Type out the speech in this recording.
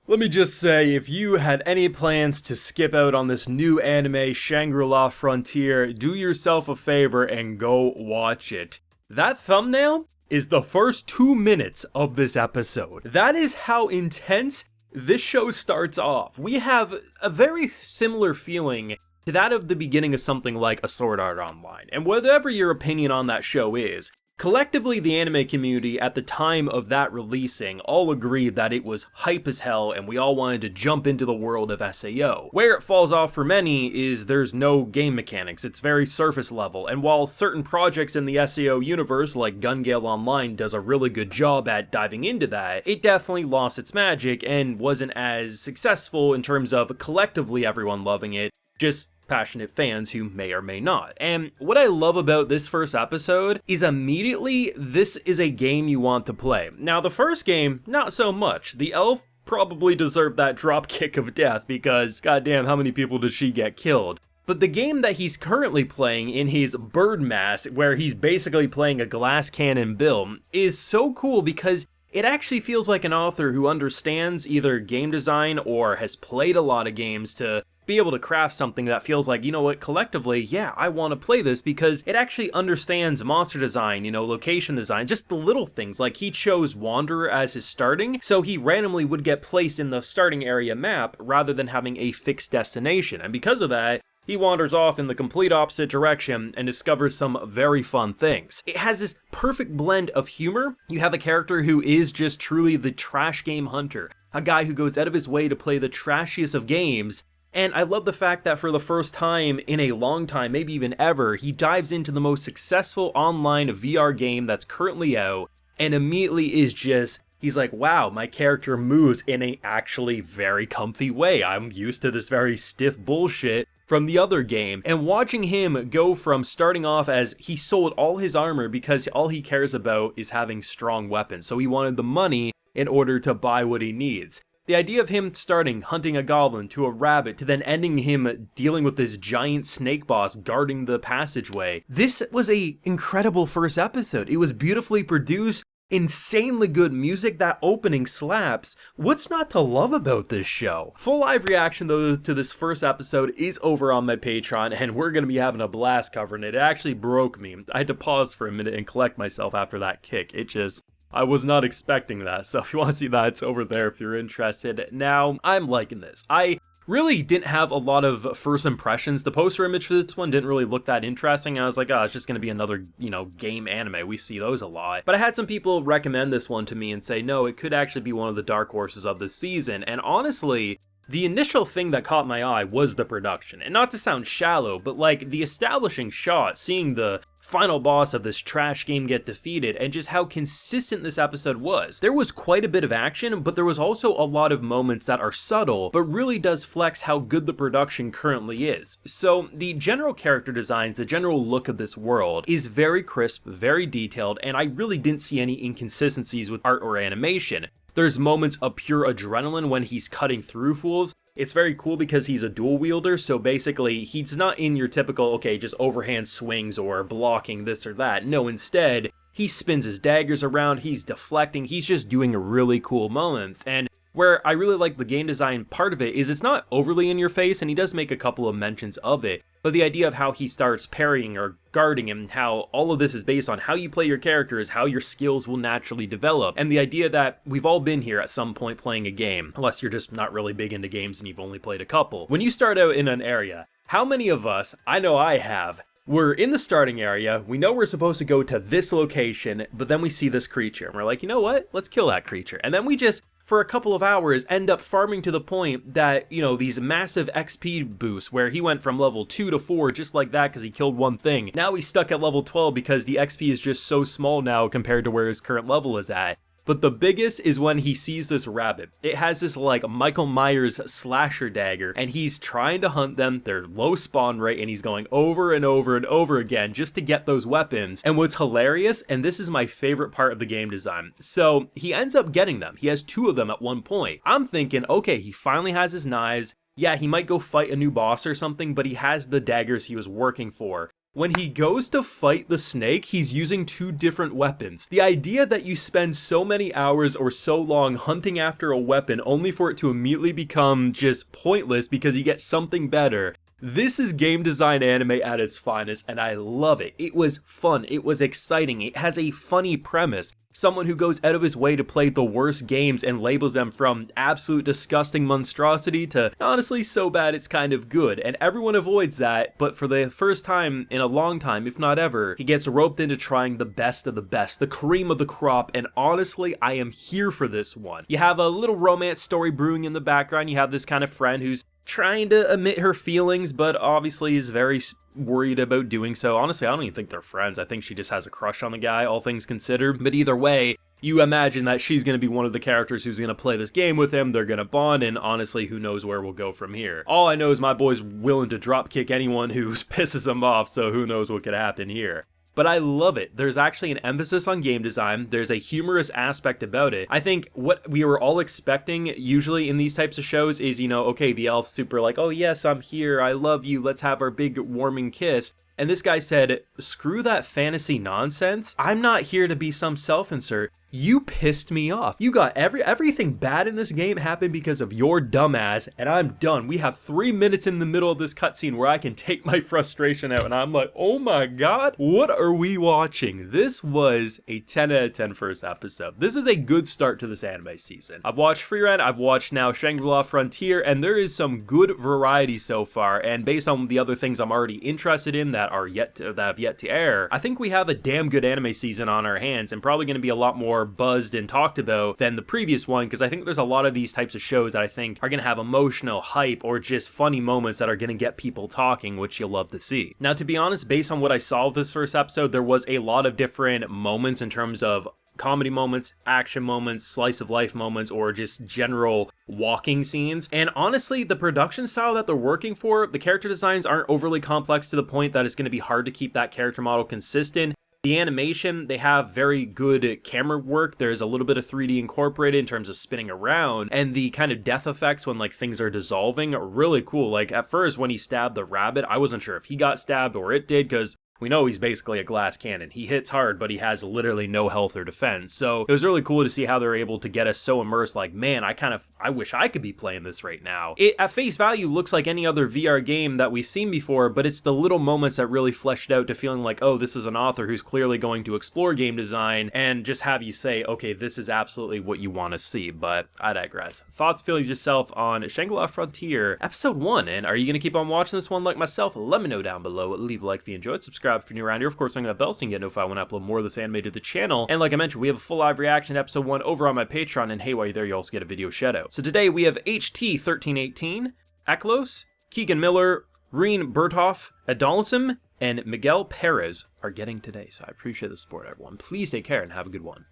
Let me just say, if you had any plans to skip out on this new anime, Shangri-La Frontier, do yourself a favor and go watch it. That thumbnail is the first 2 minutes of this episode. That is how intense this show starts off. We have a very similar feeling to that of the beginning of something like a Sword Art Online, and whatever your opinion on that show is, collectively, the anime community at the time of that releasing all agreed that it was hype as hell and we all wanted to jump into the world of SAO. Where it falls off for many is there's no game mechanics, it's very surface level, and while certain projects in the SAO universe like Gun Gale Online does a really good job at diving into that, it definitely lost its magic and wasn't as successful in terms of collectively everyone loving it, just passionate fans who may or may not. And what I love about this first episode is immediately this is a game you want to play. Now the first game, not so much. The elf probably deserved that drop kick of death because goddamn how many people did she get killed. But the game that he's currently playing in his bird mask, where he's basically playing a glass cannon Bill, is so cool because it actually feels like an author who understands either game design or has played a lot of games to be able to craft something that feels like, you know what, collectively, yeah, I want to play this because it actually understands monster design, location design, just the little things. Like he chose Wanderer as his starting, so he randomly would get placed in the starting area map rather than having a fixed destination. And because of that, he wanders off in the complete opposite direction and discovers some very fun things. It has this perfect blend of humor. You have a character who is just truly the trash game hunter, a guy who goes out of his way to play the trashiest of games. And I love the fact that for the first time in a long time, maybe even ever, he dives into the most successful online VR game that's currently out and immediately is just, he's like, wow, my character moves in a actually very comfy way. I'm used to this very stiff bullshit from the other game. And watching him go from starting off as he sold all his armor because all he cares about is having strong weapons. So he wanted the money in order to buy what he needs. The idea of him starting hunting a goblin to a rabbit to then ending him dealing with this giant snake boss guarding the passageway. This was a incredible first episode. It was beautifully produced, insanely good music. That opening slaps. What's not to love about this show? Full live reaction though to this first episode is over on my Patreon and we're gonna be having a blast covering it. It actually broke me. I had to pause for a minute and collect myself after that kick. I was not expecting that, so if you want to see that, it's over there if you're interested. Now, I'm liking this. I really didn't have a lot of first impressions. The poster image for this one didn't really look that interesting, and I was like, oh, it's just going to be another, game anime. We see those a lot. But I had some people recommend this one to me and say, no, it could actually be one of the dark horses of this season, and honestly, the initial thing that caught my eye was the production. And not to sound shallow, but like the establishing shot, seeing the final boss of this trash game get defeated, and just how consistent this episode was. There was quite a bit of action, but there was also a lot of moments that are subtle, but really does flex how good the production currently is. So the general character designs, the general look of this world is very crisp, very detailed, and I really didn't see any inconsistencies with art or animation. There's moments of pure adrenaline when he's cutting through fools. It's very cool because he's a dual wielder, so basically he's not in your typical, okay, just overhand swings or blocking this or that. No, instead, he spins his daggers around, he's deflecting, he's just doing really cool moments. And where I really like the game design part of it is it's not overly in your face, and he does make a couple of mentions of it, but the idea of how he starts parrying or guarding and how all of this is based on how you play your characters, how your skills will naturally develop, and the idea that we've all been here at some point playing a game, unless you're just not really big into games and you've only played a couple. When you start out in an area, how many of us, I know I have, we're in the starting area, we know we're supposed to go to this location, but then we see this creature, and we're like, you know what, let's kill that creature, and then we just for a couple of hours end up farming to the point that, these massive XP boosts where he went from level 2 to 4 just like that because he killed one thing. Now he's stuck at level 12 because the XP is just so small now compared to where his current level is at. But the biggest is when he sees this rabbit. It has this like Michael Myers slasher dagger, and he's trying to hunt them. They're low spawn rate, and he's going over and over and over again just to get those weapons. And what's hilarious, and this is my favorite part of the game design, so he ends up getting them. He has 2 of them at one point. I'm thinking, okay, he finally has his knives. Yeah, he might go fight a new boss or something, but he has the daggers he was working for. when he goes to fight the snake, he's using 2 different weapons. The idea that you spend so many hours or so long hunting after a weapon only for it to immediately become just pointless because you get something better. This is game design anime at its finest, and I love it. It was fun, it was exciting, it has a funny premise. Someone who goes out of his way to play the worst games and labels them from absolute disgusting monstrosity to honestly so bad it's kind of good, and everyone avoids that, but for the first time in a long time, if not ever, he gets roped into trying the best of the best, the cream of the crop, and honestly, I am here for this one. You have a little romance story brewing in the background, you have this kind of friend who's trying to admit her feelings, but obviously is very worried about doing so. Honestly, I don't even think they're friends. I think she just has a crush on the guy, all things considered. But either way, you imagine that she's going to be one of the characters who's going to play this game with him. They're going to bond, and honestly, who knows where we'll go from here. All I know is my boy's willing to drop kick anyone who pisses him off, so who knows what could happen here. But I love it. There's actually an emphasis on game design. There's a humorous aspect about it. I think what we were all expecting usually in these types of shows is, you know, okay, the elf's super like, oh yes, I'm here, I love you, let's have our big warming kiss. And this guy said, screw that fantasy nonsense. I'm not here to be some self-insert. You pissed me off. You got everything bad in this game happened because of your dumbass, and I'm done. We have 3 minutes in the middle of this cutscene where I can take my frustration out, and I'm like, oh my god, what are we watching? This was a 10 out of 10 first episode. This is a good start to this anime season. I've watched Free Rent, I've watched now Shangri-La Frontier, and there is some good variety so far, and based on the other things I'm already interested in that have yet to air, I think we have a damn good anime season on our hands, and probably going to be a lot more buzzed and talked about than the previous one, because I think there's a lot of these types of shows that I think are going to have emotional hype or just funny moments that are going to get people talking, which you'll love to see. Now, to be honest, based on what I saw of this first episode, there was a lot of different moments in terms of comedy moments, action moments, slice of life moments, or just general walking scenes. And honestly, the production style that they're working for, the character designs aren't overly complex to the point that it's going to be hard to keep that character model consistent. The animation, they have very good camera work. There's a little bit of 3D incorporated in terms of spinning around, and the kind of death effects when like things are dissolving are really cool. Like at first when he stabbed the rabbit, I wasn't sure if he got stabbed or it did, because we know he's basically a glass cannon. He hits hard, but he has literally no health or defense. So it was really cool to see how they're able to get us so immersed, like, man, I wish I could be playing this right now. It, at face value, looks like any other VR game that we've seen before, but it's the little moments that really fleshed out to feeling like, oh, this is an author who's clearly going to explore game design and just have you say, okay, this is absolutely what you want to see, but I digress. Thoughts, feelings yourself on Shangri-La Frontier, Episode 1, and are you going to keep on watching this one like myself? Let me know down below. Leave a like if you enjoyed, subscribe if you're new around here, of course, ring that bell so you can get notified when I upload more of this anime to the channel. And like I mentioned, we have a full live reaction to Episode 1 over on my Patreon, and hey, while you're there, you also get a video shout out. So today we have HT1318, Aklos, Keegan Miller, Reen Berthoff, Adolescent, and Miguel Perez are getting today, so I appreciate the support, everyone. Please take care and have a good one.